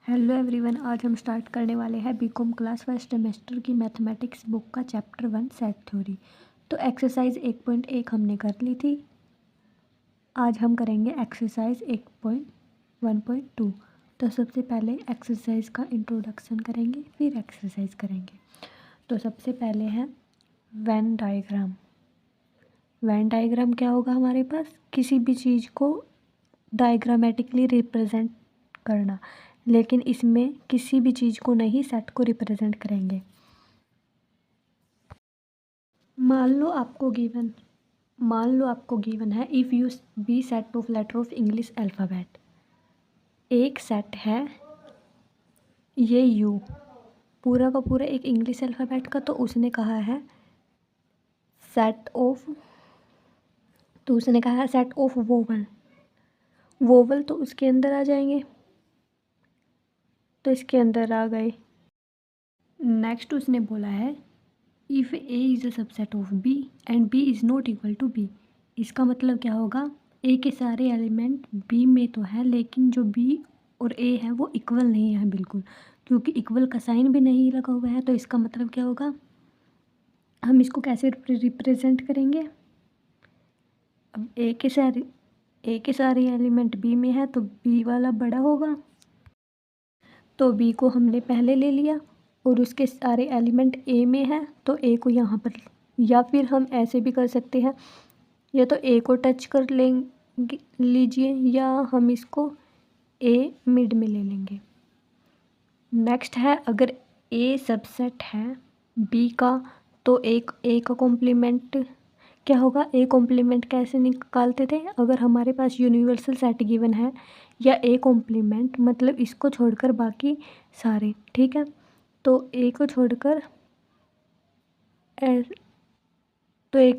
Hello everyone, आज हम start करने वाले हैं बीकॉम क्लास फर्स्ट सेमेस्टर की मैथमेटिक्स बुक का चैप्टर 1 सेट थ्योरी। तो एक्सरसाइज 1.1 हमने कर ली थी। आज हम करेंगे एक्सरसाइज 1.1.2। तो सबसे पहले एक्सरसाइज का इंट्रोडक्शन करेंगे, फिर एक्सरसाइज करेंगे। तो सबसे पहले है वेन डायग्राम। वेन डायग्राम क्या होगा हमारे पास? किसी भी चीज़ को डायग्रामेटिकली रिप्रेजेंट करना, लेकिन इसमें किसी भी चीज़ को नहीं, सेट को रिप्रेजेंट करेंगे। मान लो आपको गिवन है if U be set of letter of English alphabet. एक सेट है ये यू, पूरा का पूरा एक इंग्लिश अल्फ़ाबेट का। तो उसने कहा है सेट ऑफ वोवल। वोवल तो उसके अंदर आ जाएंगे, तो इसके अंदर आ गए। नेक्स्ट उसने बोला है if A is a subset of B and B is not equal to B. इसका मतलब क्या होगा? ए के सारे एलिमेंट बी में तो है, लेकिन जो बी और ए है वो इक्वल नहीं है बिल्कुल, क्योंकि इक्वल का साइन भी नहीं लगा हुआ है। तो इसका मतलब क्या होगा? हम इसको कैसे रिप्रेजेंट करेंगे? अब ए के सारे एलिमेंट बी में है, तो बी वाला बड़ा होगा। तो बी को हमने पहले ले लिया, और उसके सारे एलिमेंट ए में है, तो ए को यहाँ पर, या फिर हम ऐसे भी कर सकते हैं, या तो ए को टच कर लीजिए, या हम इसको ए मिड में ले लेंगे। नेक्स्ट है, अगर ए सबसेट है बी का, तो एक ए का कॉम्प्लीमेंट क्या होगा? ए कॉम्प्लीमेंट कैसे निकालते थे? अगर हमारे पास यूनिवर्सल सेट गिवन है, या ए कॉम्प्लीमेंट मतलब इसको छोड़कर बाकी सारे, ठीक है। तो ए को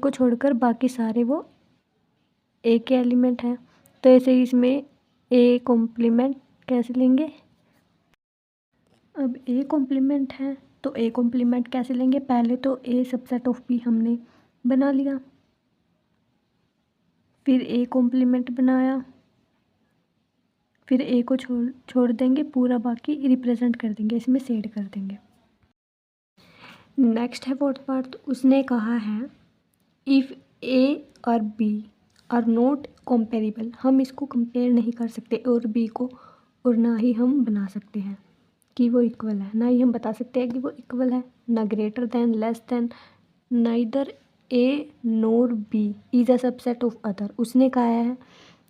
छोड़कर बाकी सारे वो ए के एलिमेंट हैं। तो ऐसे ही इसमें ए कॉम्प्लीमेंट कैसे लेंगे? अब ए कॉम्प्लीमेंट है, तो ए कॉम्प्लीमेंट कैसे लेंगे? पहले तो ए सबसेट ऑफ बी हमने बना लिया, फिर ए कॉम्प्लीमेंट बनाया, फिर ए को छोड़ देंगे, पूरा बाकी रिप्रेजेंट कर देंगे, इसमें शेड कर देंगे। नेक्स्ट है फोर्थ पार्ट। उसने कहा है इफ़ ए और बी आर नॉट कंपेरेबल। हम इसको कंपेयर नहीं कर सकते और बी को, और ना ही हम बना सकते हैं कि वो इक्वल है, ना ही हम बता सकते हैं कि वो इक्वल है। ना greater than, less than, neither A nor B is a subset of other. उसने कहा है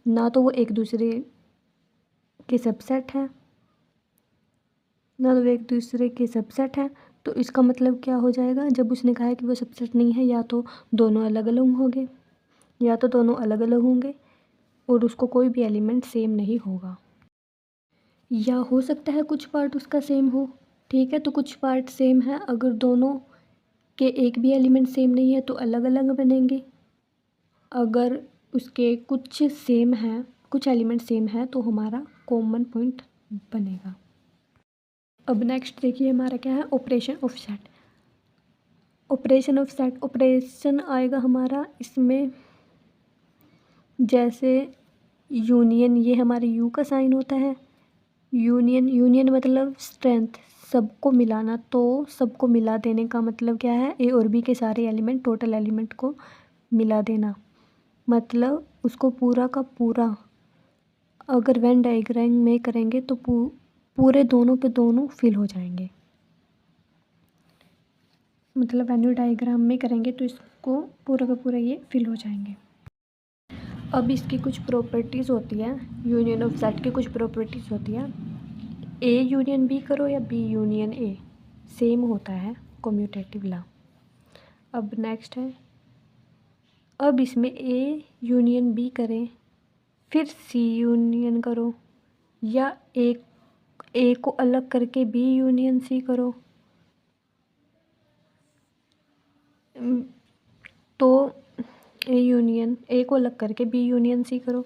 ना तो वो एक दूसरे के सबसेट है, ना तो वो एक दूसरे के सबसेट है। तो इसका मतलब क्या हो जाएगा? जब उसने कहा है कि वो सबसेट नहीं है, या तो दोनों अलग अलग होंगे, और उसको कोई भी एलिमेंट सेम नहीं होगा। या हो सकता है कुछ पार्ट उसका सेम हो, ठीक है, तो कुछ पार्ट सेम है। अगर दोनों के एक भी एलिमेंट सेम नहीं है तो अलग अलग बनेंगे। अगर उसके कुछ एलिमेंट सेम है तो हमारा कॉमन पॉइंट बनेगा। अब नेक्स्ट देखिए हमारा क्या है? Operation of set. ऑपरेशन आएगा हमारा इसमें, जैसे यूनियन, ये हमारे यू का साइन होता है। यूनियन मतलब स्ट्रेंथ, सबको मिलाना। तो सबको मिला देने का मतलब क्या है? ए और बी के सारे एलिमेंट, टोटल एलिमेंट को मिला देना, मतलब उसको पूरा का पूरा। अगर वेन डायग्राम में करेंगे तो पूरे दोनों के दोनों फिल हो जाएंगे। मतलब वेन डायग्राम में करेंगे तो इसको पूरा का पूरा ये फिल हो जाएंगे। अब इसकी कुछ प्रॉपर्टीज़ होती है, यूनियन ऑफ सेट की कुछ प्रॉपर्टीज़ होती है। ए यूनियन बी करो या बी यूनियन ए, सेम होता है कम्यूटेटिव लॉ। अब नेक्स्ट है, अब इसमें ए यूनियन बी करें, फिर सी यूनियन करो, या ए को अलग करके बी यूनियन सी करो, तो ए को अलग करके बी यूनियन सी करो,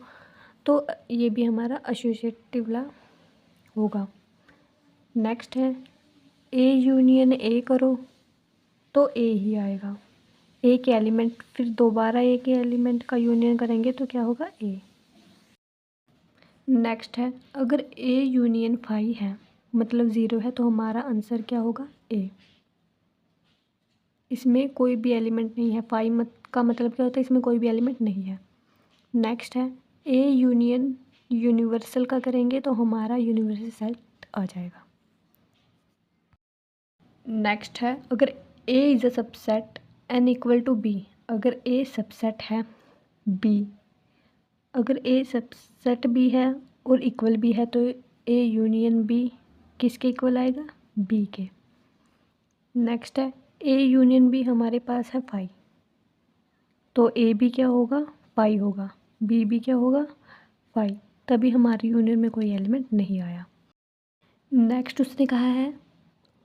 तो ये भी हमारा एसोसिएटिव लॉ होगा। नेक्स्ट है ए यूनियन ए करो, तो ए ही आएगा। ए के एलिमेंट, फिर दोबारा ए के एलिमेंट का यूनियन करेंगे तो क्या होगा? ए। नेक्स्ट है, अगर ए यूनियन फाई है मतलब 0 है, तो हमारा आंसर क्या होगा? ए। इसमें कोई भी एलिमेंट नहीं है। फाइव का मतलब क्या होता है? इसमें कोई भी एलिमेंट नहीं है। नेक्स्ट है ए यूनियन यूनिवर्सल का करेंगे तो हमारा यूनिवर्सल सेट आ जाएगा। नेक्स्ट है अगर A is a subset and equal to B, अगर ए सबसेट है बी, अगर ए सबसेट भी है और इक्वल भी है तो ए यूनियन बी किसके इक्वल आएगा? बी के। नेक्स्ट है ए यूनियन बी हमारे पास है फाई, तो ए भी क्या होगा? पाई होगा। बी भी क्या होगा? फाई। तभी हमारी यूनियन में कोई एलिमेंट नहीं आया। नेक्स्ट उसने कहा है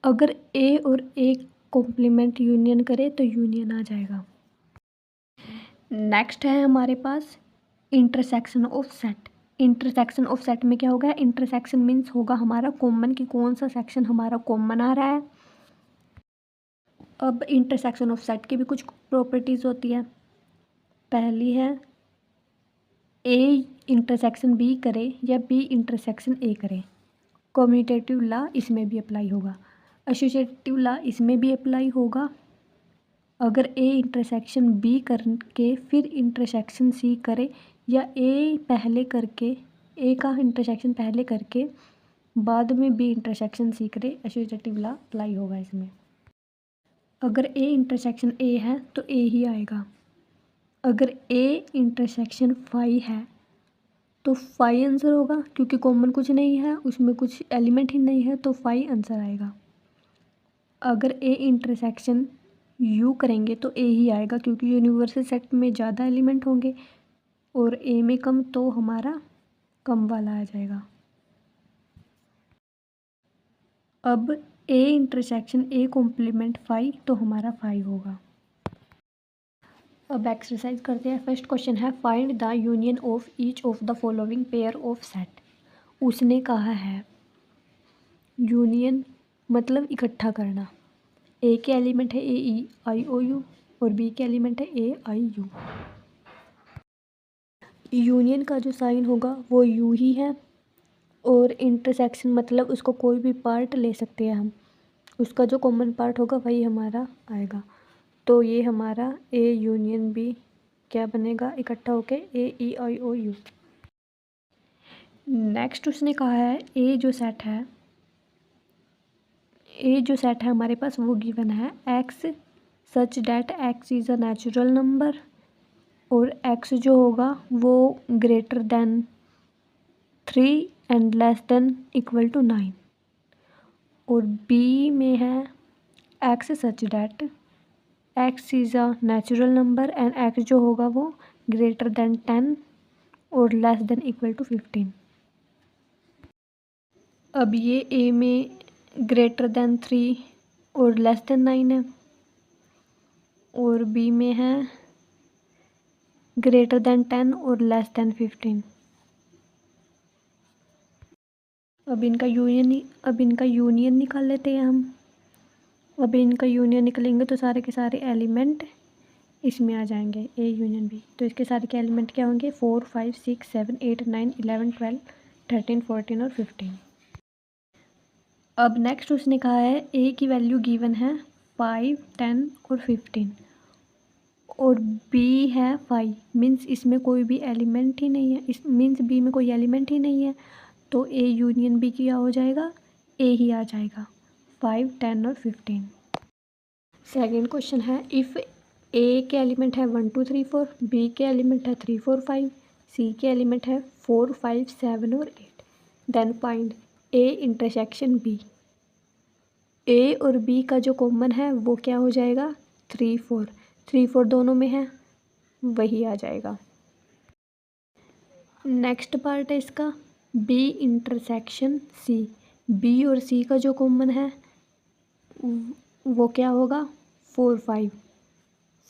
अगर ए और ए कॉम्प्लीमेंट यूनियन करे तो यूनियन आ जाएगा। नेक्स्ट है हमारे पास intersection of set. Intersection of set में क्या होगा? इंटरसेक्शन मीन्स होगा हमारा कॉमन, कि कौन सा सेक्शन हमारा कॉमन आ रहा है। अब इंटरसेक्शन ऑफ सेट की भी कुछ प्रॉपर्टीज़ होती है। पहली है ए इंटरसेक्शन बी करे या बी इंटरसेक्शन ए करे। कम्यूटेटिव लॉ इसमें भी अप्लाई होगा। एसोसिएटिव लॉ इसमें भी अप्लाई होगा। अगर ए इंटरसेक्शन बी करके फिर इंटरसेक्शन सी करे या ए पहले करके, ए का इंटरसेक्शन पहले करके बाद में बी इंटरसेक्शन सी करे, एसोसिएटिव लॉ अप्लाई होगा इसमें। अगर ए इंटरसेक्शन ए है तो ए ही आएगा। अगर ए इंटरसेक्शन फाई है तो फाई आंसर होगा, क्योंकि कॉमन कुछ नहीं है, उसमें कुछ एलिमेंट ही नहीं है, तो फाई आंसर आएगा। अगर ए इंटरसेक्शन यू करेंगे तो ए ही आएगा, क्योंकि यूनिवर्सल सेट में ज़्यादा एलिमेंट होंगे और ए में कम, तो हमारा कम वाला आ जाएगा। अब A intersection A complement phi, तो हमारा फाई होगा। अब एक्सरसाइज करते हैं। फर्स्ट क्वेश्चन है find the union of each of the following pair of set. उसने कहा है यूनियन मतलब इकट्ठा करना। ए के एलिमेंट है ए ई आई ओ यू और बी के एलिमेंट है ए आई यू। यूनियन का जो साइन होगा वो यू ही है और इंटरसेक्शन मतलब उसको कोई भी पार्ट ले सकते हैं हम, उसका जो कॉमन पार्ट होगा वही हमारा आएगा। तो ये हमारा ए यूनियन बी क्या बनेगा? इकट्ठा होके ए ई आई ओ यू। नेक्स्ट उसने कहा है ए जो सेट है हमारे पास वो गिवन है X such that X is a natural number और एक्स जो होगा वो greater than 3 and less than equal to 9। और बी में है X such that X is a natural number and X जो होगा वो ग्रेटर देन 10 और लेस देन इक्वल टू 15। अब ये ए में ग्रेटर देन 3 और लेस देन 9 है और बी में है ग्रेटर देन 10 और लेस देन 15। अब इनका यूनियन निकाल लेते हैं हम। अब इनका यूनियन निकलेंगे तो सारे के सारे एलिमेंट इसमें आ जाएंगे ए यूनियन बी। तो इसके सारे के एलिमेंट क्या होंगे? 4 5 6 7 8 9 11 12 13 14 और 15। अब नेक्स्ट उसने कहा है ए की वैल्यू गिवन है 5 10 और 15 और बी है 5, मीन्स इसमें कोई भी एलिमेंट ही नहीं है, इस मीन्स बी में कोई एलिमेंट ही नहीं है, तो ए यूनियन बी क्या हो जाएगा? ए ही आ जाएगा, 5 10 और 15। सेकेंड क्वेश्चन है इफ़ ए के एलिमेंट है 1 2 3 4, बी के एलिमेंट है 3 4 5, सी के एलिमेंट है 4 5 7 और 8, then find A intersection B. A और बी का जो कॉमन है वो क्या हो जाएगा? 3 4, 3 4 दोनों में है, वही आ जाएगा। नेक्स्ट पार्ट है इसका बी इंटरसेक्शन सी। बी और सी का जो कॉमन है वो क्या होगा? 4 5,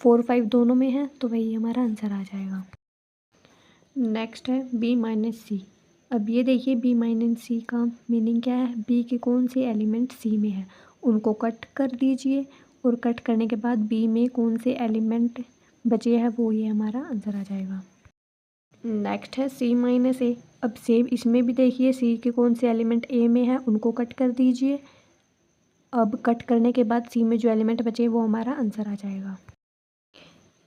4 5 दोनों में है, तो वही हमारा आंसर आ जाएगा। नेक्स्ट है बी माइनस सी। अब ये देखिए बी माइनस सी का मीनिंग क्या है? बी के कौन से एलिमेंट सी में है उनको कट कर दीजिए और कट करने के बाद बी में कौन से एलिमेंट बचे हैं वो ये हमारा आंसर आ जाएगा। नेक्स्ट है सी माइनस ए। अब सेम इसमें भी देखिए सी के कौन से एलिमेंट ए में है उनको कट कर दीजिए। अब कट करने के बाद सी में जो एलिमेंट बचे वो हमारा आंसर आ जाएगा।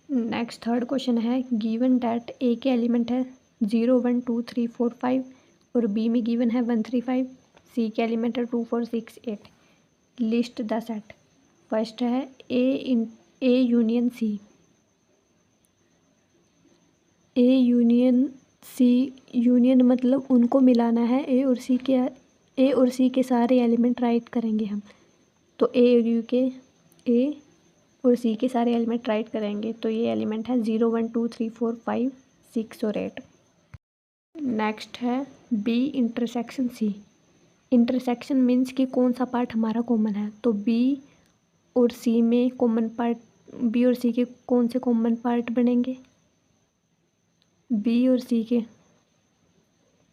नेक्स्ट थर्ड क्वेश्चन है गिवन डैट ए के एलिमेंट है 0 1 2 3 4 5 और बी में गिवन है 1 3 5। सी के एलिमेंट है 2 4 6 8। List the set. फर्स्ट है A union C. A union C, union मतलब उनको मिलाना है। ए और सी के सारे एलिमेंट राइट करेंगे हम। तो ए और सी के सारे एलिमेंट राइट करेंगे तो ये एलिमेंट है 0 1 2 3 4 5 6 और 8। नेक्स्ट है B intersection C. Intersection means कि कौन सा पार्ट हमारा कॉमन है। तो बी और सी में कॉमन पार्ट, बी और सी के कौन से कॉमन पार्ट बनेंगे। बी और सी के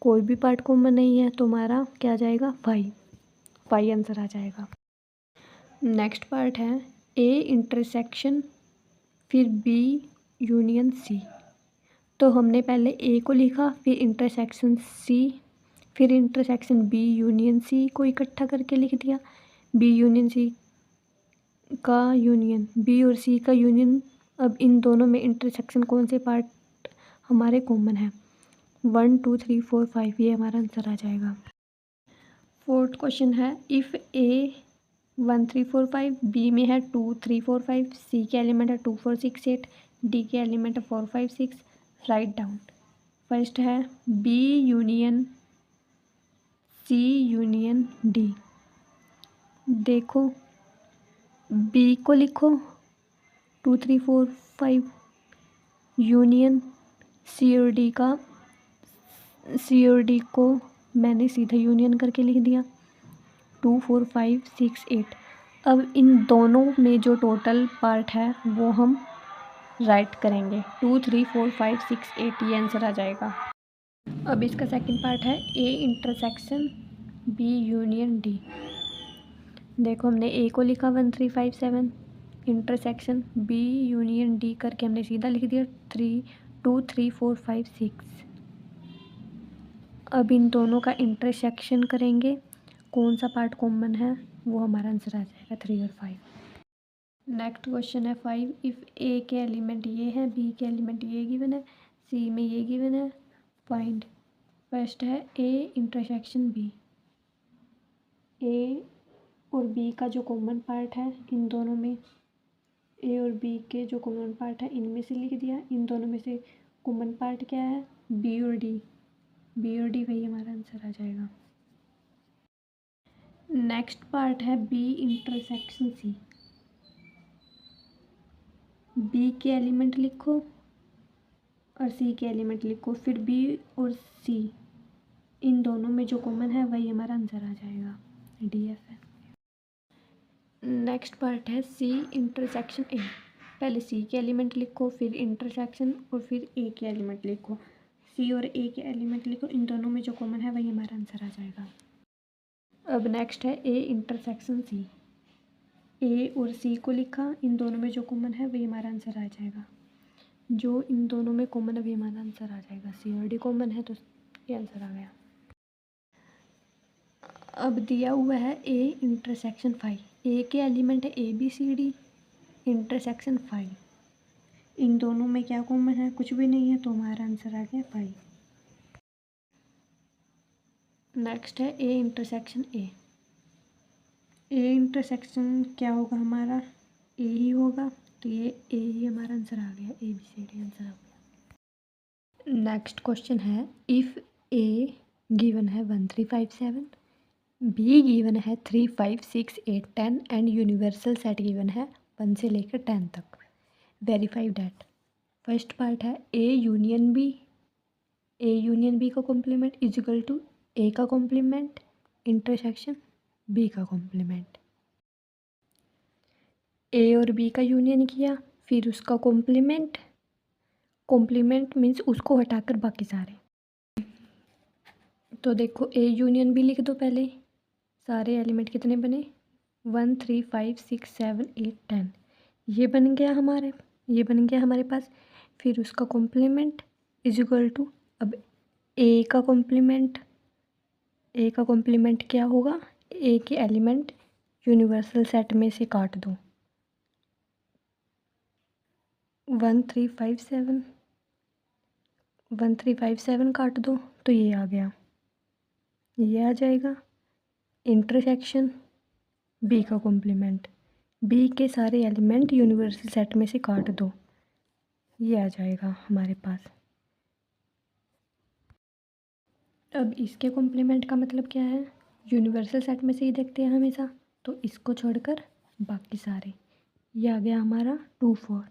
कोई भी पार्ट कॉमन नहीं है तो हमारा क्या आ जाएगा 5 आंसर आ जाएगा। नेक्स्ट पार्ट है ए इंटरसेक्शन फिर बी यूनियन सी। तो हमने पहले ए को लिखा फिर इंटरसेक्शन सी फिर इंटरसेक्शन बी यूनियन सी को इकट्ठा करके लिख दिया। बी यूनियन सी का यूनियन, बी और सी का यूनियन। अब इन दोनों में इंटरसेक्शन कौन से पार्ट हमारे कॉमन है 1 2 3 4 5, ये हमारा आंसर आ जाएगा। फोर्थ क्वेश्चन है इफ़ ए 1 3 4 5, बी में है 2 3 4 5, सी के एलिमेंट है 2 4 6 8, डी के एलिमेंट है 4 5 6। Write down. फर्स्ट है B union C union D. देखो बी को लिखो 2 3 4 5 यूनियन सी और डी को मैंने सीधा यूनियन करके लिख दिया 2 4 5 6 8। अब इन दोनों में जो टोटल पार्ट है वो हम राइट करेंगे 2 3 4 5 6 8, ये आंसर आ जाएगा। अब इसका सेकंड पार्ट है A intersection B union D. देखो हमने ए को लिखा 1 3 5 7, इंटरसेक्शन बी यूनियन डी करके हमने सीधा लिख दिया 2 3 4 5 6। अब इन दोनों का इंटरसेक्शन करेंगे, कौन सा पार्ट कॉमन है वो हमारा आंसर आ जाएगा 3 और 5। नेक्स्ट क्वेश्चन है 5। इफ़ ए के एलिमेंट ये है, बी के एलिमेंट ये गिवन है, सी में ये गिवन है, फाइंड। फर्स्ट है ए इंटरसेक्शन बी। ए और बी का जो कॉमन पार्ट है इन दोनों में, ए और बी के जो कॉमन पार्ट है इनमें से लिख दिया। इन दोनों में से कॉमन पार्ट क्या है बी और डी, वही हमारा आंसर आ जाएगा। नेक्स्ट पार्ट है बी इंटरसेक्शन सी। बी के एलिमेंट लिखो और सी के एलिमेंट लिखो, फिर बी और सी इन दोनों में जो कॉमन है वही हमारा आंसर आ जाएगा, DF है। नेक्स्ट पार्ट है सी इंटरसेक्शन ए। पहले सी के एलिमेंट लिखो फिर इंटरसेक्शन और फिर ए के एलिमेंट लिखो, सी और ए के एलिमेंट लिखो, इन दोनों में जो कॉमन है वही हमारा आंसर आ जाएगा। अब नेक्स्ट है ए इंटरसेक्शन सी। ए और सी को लिखा, इन दोनों में जो कॉमन है वही हमारा आंसर आ जाएगा। जो इन दोनों में कॉमन है वही हमारा आंसर आ जाएगा। सी और डी कॉमन है तो ये आंसर आ गया। अब दिया हुआ है ए इंटरसेक्शन 5। ए के एलिमेंट है ABCD, इंटरसेक्शन 5। इन दोनों में क्या कॉमन है, कुछ भी नहीं है तो हमारा आंसर आ गया 5। नेक्स्ट है A intersection A. A intersection क्या होगा हमारा, ए ही होगा तो ये ए ही हमारा आंसर आ गया, ABCD आंसर आ गया। नेक्स्ट क्वेश्चन है इफ़ ए गिवन है 1 3 5 7, बी गिवन है 3 5 6 8 10 एंड यूनिवर्सल सेट गिवन है 1 से लेकर 10 तक। Verify that. फर्स्ट पार्ट है A union B. A union B का complement is equal to A का कॉम्प्लीमेंट इंटरसेक्शन बी का कॉम्प्लीमेंट। ए और बी का यूनियन किया फिर उसका कॉम्प्लीमेंट, कॉम्प्लीमेंट मीन्स उसको हटाकर बाकी सारे। तो देखो ए यूनियन बी लिख दो पहले, सारे एलिमेंट कितने बने 1 3 5 6 7 8 10, ये बन गया हमारे पास। फिर उसका कॉम्प्लीमेंट इज इक्वल टू, अब ए का कॉम्प्लीमेंट क्या होगा, ए के एलिमेंट यूनिवर्सल सेट में से काट दो, 1357 काट दो तो ये आ गया, ये आ जाएगा। इंटरसेक्शन बी का कॉम्प्लीमेंट, बी के सारे एलिमेंट यूनिवर्सल सेट में से काट दो, ये आ जाएगा हमारे पास। अब इसके कॉम्प्लीमेंट का मतलब क्या है, यूनिवर्सल सेट में से ही देखते हैं हमेशा, तो इसको छोड़कर बाकी सारे, ये आ गया हमारा 2 4,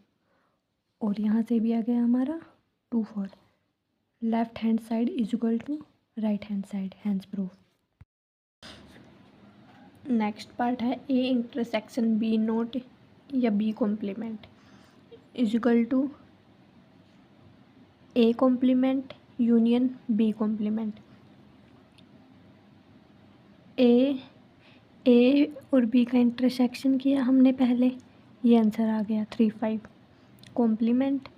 और यहाँ से भी आ गया हमारा 2 4। Left hand side is equal to right hand side, hence proof. Next part है ए इंटरसेक्शन बी नोट या B complement is equal to A complement union B complement. A और बी का इंटरसेक्शन किया हमने पहले, ये आंसर आ गया 3 5। Complement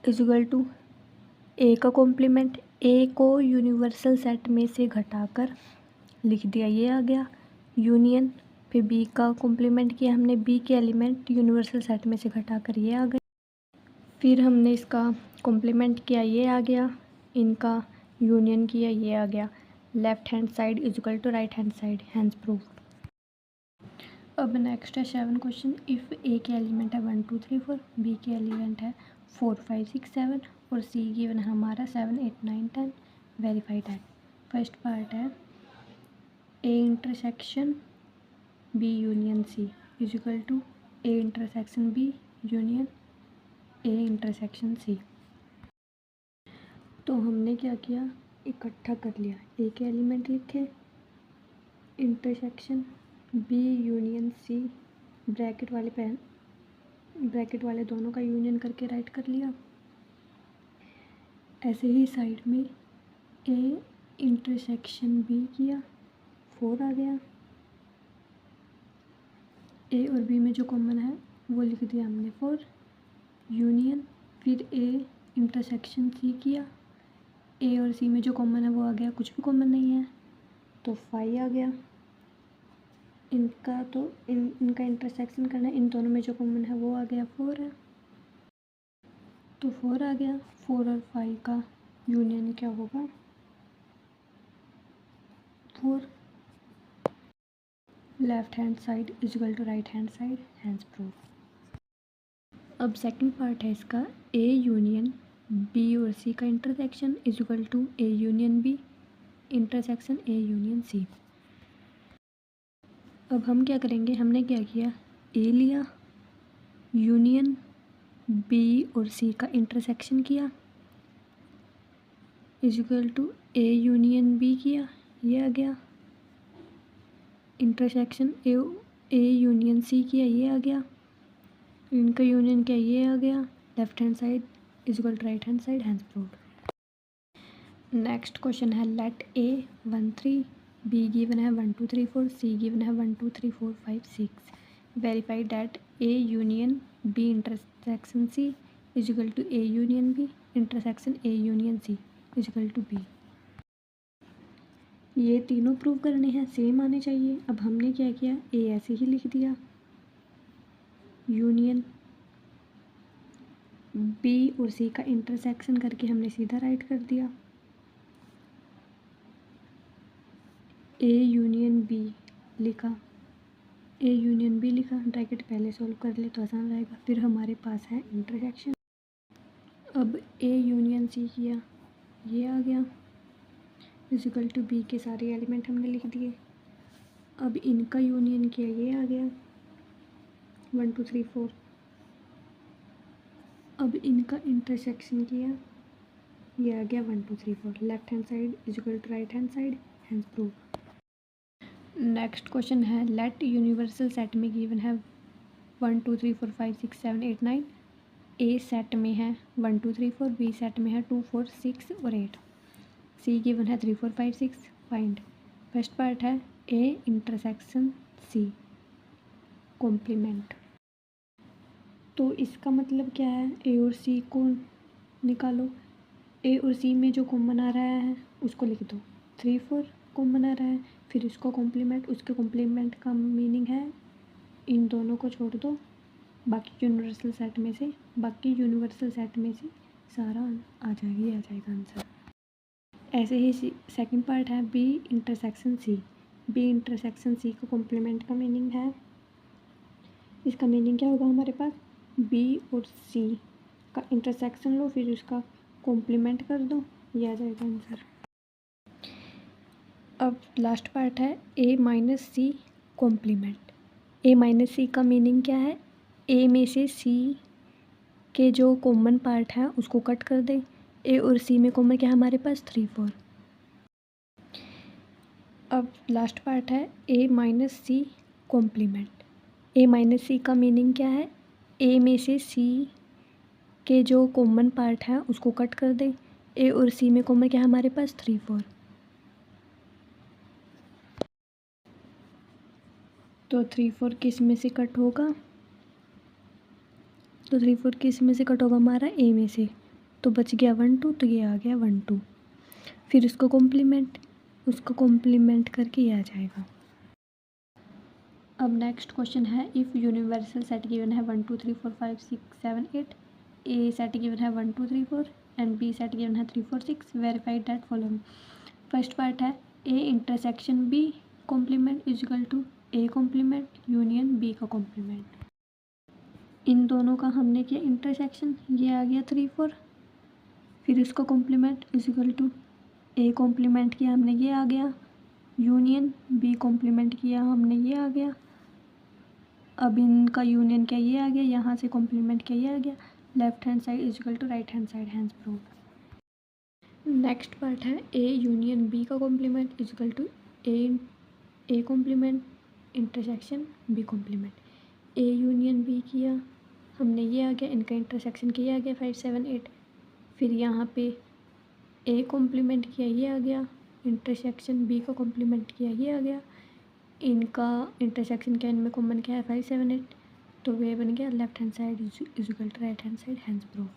is equal to A का कॉम्प्लीमेंट, ए को यूनिवर्सल सेट में से घटाकर लिख दिया, ये आ गया। यूनियन, फिर बी का कॉम्प्लीमेंट किया हमने, बी के एलिमेंट यूनिवर्सल सेट में से घटाकर ये आ गए। फिर हमने इसका कॉम्प्लीमेंट किया, ये आ गया। इनका यूनियन किया, ये आ गया। Left hand side is equal to right hand side, hence proof. अब नेक्स्ट है 7 क्वेश्चन। इफ़ ए के एलिमेंट है 1 2 3 4, बी के एलिमेंट है 4 5 6 7 और सी गिवन है हमारा 7 8 9 10, वेरीफाई दैट। फर्स्ट पार्ट है A intersection B union C is equal to A intersection B union A intersection C. तो हमने क्या किया, इकट्ठा कर लिया, ए के एलिमेंट लिखे, intersection B union C, bracket वाले दोनों का यूनियन करके राइट कर लिया। ऐसे ही साइड में ए इंटरसेक्शन बी किया, 4 आ गया। ए और बी में जो कॉमन है वो लिख दिया हमने 4, यूनियन। फिर ए इंटरसेक्शन सी किया, ए और सी में जो कॉमन है वो आ गया, कुछ भी कॉमन नहीं है तो 5 आ गया। इनका इंटरसेक्शन करना है, इन दोनों में जो कॉमन है वो आ गया 4 है, तो 4 आ गया। 4 और 5 का यूनियन क्या होगा, 4। Left hand side is equal to right hand side, hence proof. अब सेकंड पार्ट है इसका, ए यूनियन बी और सी का intersection is equal to A union B intersection A union C. अब हम क्या करेंगे, हमने क्या किया, ए लिया, यूनियन बी और सी का इंटरसेक्शन किया is equal to A union B किया, ये आ गया। इंटरसेक्शन ए यूनियन सी किया, ये आ गया। इनका यूनियन किया, ये आ गया। Left hand side is equal to right hand side, hence proved. Next question है लेट ए 1 3, बी गिवन है 1 2 3 4, सी गिवन है 1 2 3 4 5 6, verify that A union B intersection C is equal to A union B intersection A union C is equal to B. ये तीनों prove करने हैं, same आने चाहिए। अब हमने क्या किया, ए ऐसे ही लिख दिया, यूनियन बी और सी का इंटरसेक्शन करके हमने सीधा राइट कर दिया। ए यूनियन बी लिखा, ए यूनियन बी लिखा, ब्रैकेट पहले सॉल्व कर ले तो आसान रहेगा। फिर हमारे पास है इंटरसेक्शन। अब ए यूनियन सी किया, ये आ गया, इज इक्वल टू बी के सारे एलिमेंट हमने लिख दिए। अब इनका यूनियन किया, ये आ गया 1 2 3 4। अब इनका इंटरसेक्शन किया, ये आ गया 1 2 3 4। Left hand side is equal to right hand side, hence prove. Next question है लेट यूनिवर्सल सेट में गिवन है 1 2 3 4 5 6 7 8 9, ए सेट में है 1 2 3 4, बी सेट में है 2 4 6 और 8, सी गिवन है 3 4 5 6, फाइंड। फर्स्ट पार्ट है ए इंटरसेक्शन सी कॉम्प्लीमेंट। तो इसका मतलब क्या है, ए और सी को निकालो। ए और सी में जो कॉमन आ रहा है उसको लिख दो, 3 4 कॉमन आ रहा है, फिर इसको कॉम्प्लीमेंट, उसके कॉम्प्लीमेंट का मीनिंग है इन दोनों को छोड़ दो बाकी यूनिवर्सल सेट में से, सारा आ जाएगा आंसर। ऐसे ही सेकंड पार्ट है B intersection C. B intersection C का कॉम्प्लीमेंट का मीनिंग है, इसका मीनिंग क्या होगा हमारे पास, बी और सी का इंटरसेक्शन लो फिर उसका कॉम्प्लीमेंट कर दो, ये आ जाएगा आंसर। अब लास्ट पार्ट है A minus C complement. A minus सी का मीनिंग क्या है, ए में से सी के जो कॉमन पार्ट है उसको कट कर दें। ए और सी में कॉमन क्या है हमारे पास, 3 4। अब लास्ट पार्ट है A minus C complement. A minus सी का मीनिंग क्या है, ए में से सी के जो कॉमन पार्ट है उसको कट कर दें। ए और सी में कॉमन क्या है हमारे पास, 3 4। तो 3 4 किस में से कट होगा, तो 3 4 किस में से कट होगा हमारा, ए में से, तो बच गया 1 2, तो ये आ गया 1 2। फिर उसको कॉम्प्लीमेंट करके ये आ जाएगा। अब नेक्स्ट क्वेश्चन है, इफ़ यूनिवर्सल सेट गिवन है 1 2 3 4 5 6 7 8, ए सेट गिवन है 1 2 3 4 एंड बी सेट गिवन है 3 4 6, verified that following. First part है A intersection B complement is equal to A complement union B का कॉम्प्लीमेंट। इन दोनों का हमने किया इंटरसेक्शन, ये आ गया 3 4, फिर इसको complement is equal to A complement किया हमने, ये आ गया, यूनियन बी कॉम्प्लीमेंट किया हमने, ये आ गया। अब इनका यूनियन क्या, ये आ गया, यहाँ से कॉम्प्लीमेंट क्या, ये आ गया। Left hand side is equal to right hand side, hence prove. Next part है ए यूनियन बी का complement is equal to A complement intersection B complement. A union B किया हमने, ये आ गया, इनका इंटरसेक्शन किया, आ गया 5 7 8। फिर यहाँ पे ए कॉम्प्लीमेंट किया, ये आ गया, इंटरसेक्शन बी का कॉम्प्लीमेंट किया, ये आ गया, इनका इंटरसेक्शन क्या, इनमें कॉमन क्या है 5 7 8, तो वे बन गया left hand side is equal to right hand side, hence prove.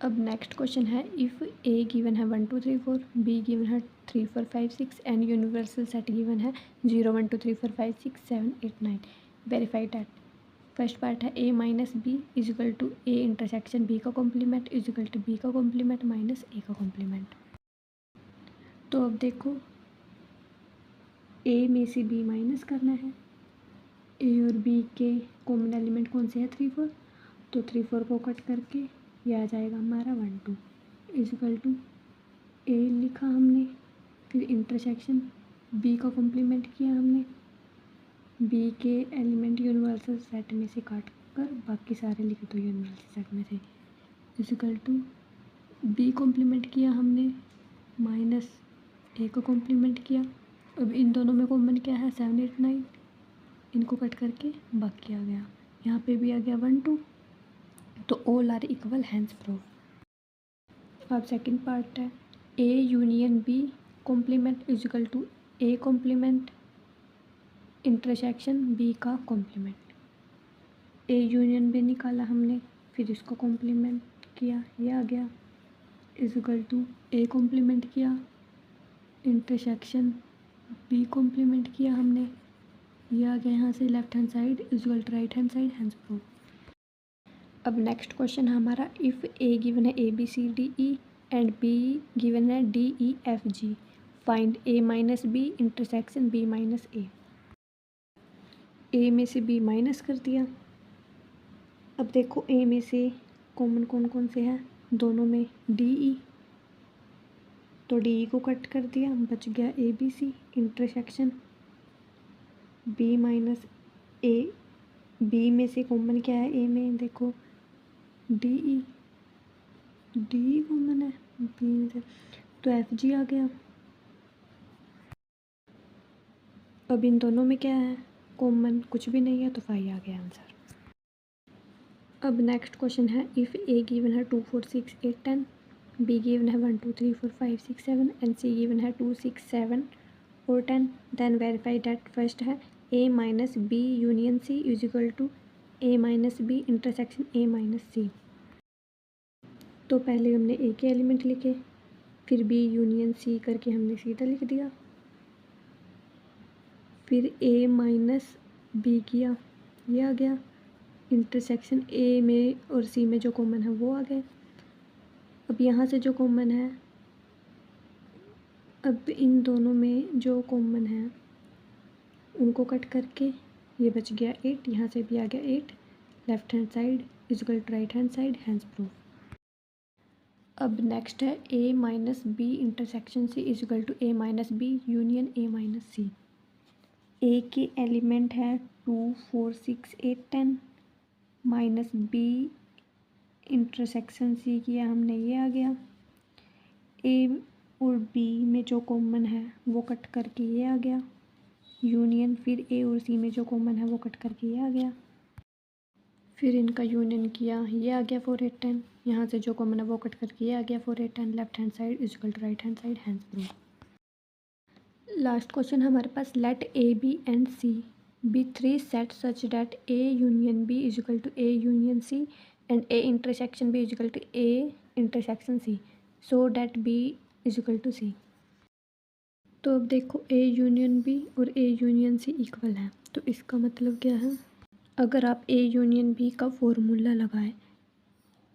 अब नेक्स्ट क्वेश्चन है, इफ़ ए गिवन है 1 2 3 4, बी गिवन है 3 4 5 6 एंड यूनिवर्सल सेट गिवन है 0 1 2 3 4 5 6 7 8 9, वेरीफाई दैट। फर्स्ट पार्ट है A minus B is equal to A intersection B का complement is equal to B का complement minus A का complement. तो अब देखो ए में से बी माइनस करना है, ए और बी के कॉमन एलिमेंट कौन से है, 3 4, तो 3 4 को कट करके ये आ जाएगा हमारा 1 2 इज इक्वल टू ए लिखा हमने, फिर इंटरसेक्शन बी का कॉम्प्लीमेंट किया हमने, बी के एलिमेंट यूनिवर्सल सेट में से काट कर बाकी सारे लिख दो यूनिवर्सल सेट में से, is equal to B complement किया हमने, माइनस ए का कॉम्प्लीमेंट किया। अब इन दोनों में कॉमन क्या है, 7 8 9, इनको कट करके बाकी आ गया, यहाँ पे भी आ गया 1 2, तो all are equal, hence prove. अब सेकंड पार्ट है A union B complement is equal to A complement intersection B का कॉम्प्लीमेंट। ए यूनियन बी निकाला हमने, फिर इसको कॉम्प्लीमेंट किया, ये आ गया, is equal to A complement किया, इंटरसेक्शन बी कॉम्प्लीमेंट किया हमने, ये आ गया, यहाँ से left hand side is equal to right hand side, hence prove. अब नेक्स्ट क्वेश्चन है हमारा, इफ़ ए गिवन है A B C D E and B given है D E F G, find A minus B intersection B minus A. A में से B minus कर दिया। अब देखो ए में से कॉमन कौन कौन से हैं, दोनों में डी ई, तो डी ई को कट कर दिया, बच गया A B C intersection B minus A. B में से कॉमन क्या है, ए में देखो डी ई कॉमन है बी में से, तो एफ जी आ गया। अब इन दोनों में क्या है, कॉमन कुछ भी नहीं है, तो 5 आ गया आंसर। अब नेक्स्ट क्वेश्चन है, इफ़ ए गिवन है 2 4 6 8 10, बी गिवन है 1 2 3 4 5 6 7 एंड सी गिवन है 2 6 7 और 10, देन वेरीफाई दैट। फर्स्ट है A minus B union C is equal to A minus B intersection A minus C. तो पहले हमने ए के एलिमेंट लिखे, फिर बी यूनियन सी करके हमने सीधा लिख दिया, फिर ए माइनस बी किया, ये आ गया। इंटरसेक्शन ए में और सी में जो कॉमन है वो आ गए। अब यहाँ से जो कॉमन है, अब इन दोनों में जो कॉमन है उनको कट करके ये बच गया 8, यहाँ से भी आ गया 8। Left hand side is equal to right hand side, hence proof. अब नेक्स्ट है A minus B intersection C is equal to A minus B union A minus C. A के एलिमेंट है 2 4 6 8 10 माइनस बी इंटरसेक्शन सी किया हमने, ये आ गया। ए और बी में जो कॉमन है वो कट करके ये आ गया, यूनियन फिर ए और सी में जो कॉमन है वो कट करके ये आ गया, फिर इनका यूनियन किया, ये आ गया 4 8 10। यहाँ से जो कॉमन है वो कट करके ये आ गया 4 8 10। Left hand side is equal to right hand side, hence proof. Last question हमारे पास, let A B and C be 3 set such that A union B is equal to A union C and A intersection B is equal to A intersection C so that B is equal to C. तो अब देखो ए union B और ए union सी equal है, तो इसका मतलब क्या है, अगर आप ए यूनियन बी का फॉर्मूला लगाएं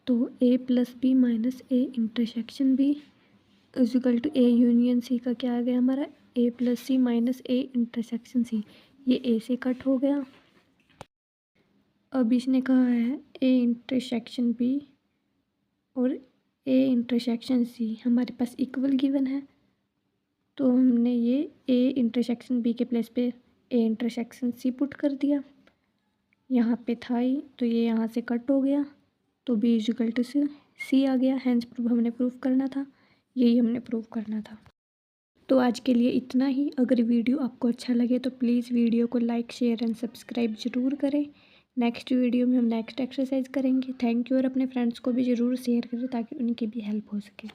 तो A plus B minus A intersection B is equal to A union C का क्या आ गया हमारा, A plus C minus A intersection C. ये ए से कट हो गया। अब इसने कहा है ए इंटरसेक्शन बी और ए इंटरसेक्शन सी हमारे पास इक्वल गिवन है, तो हमने ये ए इंटरसेक्शन बी के प्लेस पे ए इंटरसेक्शन सी पुट कर दिया। यहाँ पे था ही तो ये यहाँ से कट हो गया, तो B is equal to C आ गया। हैंस प्रूफ हमने प्रूफ करना था, यही हमने प्रूफ करना था। तो आज के लिए इतना ही। अगर वीडियो आपको अच्छा लगे तो प्लीज़ वीडियो को लाइक शेयर एंड सब्सक्राइब ज़रूर करें। नेक्स्ट वीडियो में हम नेक्स्ट एक्सरसाइज करेंगे। थैंक यू, और अपने फ्रेंड्स को भी ज़रूर शेयर करें ताकि उनकी भी हेल्प हो सके।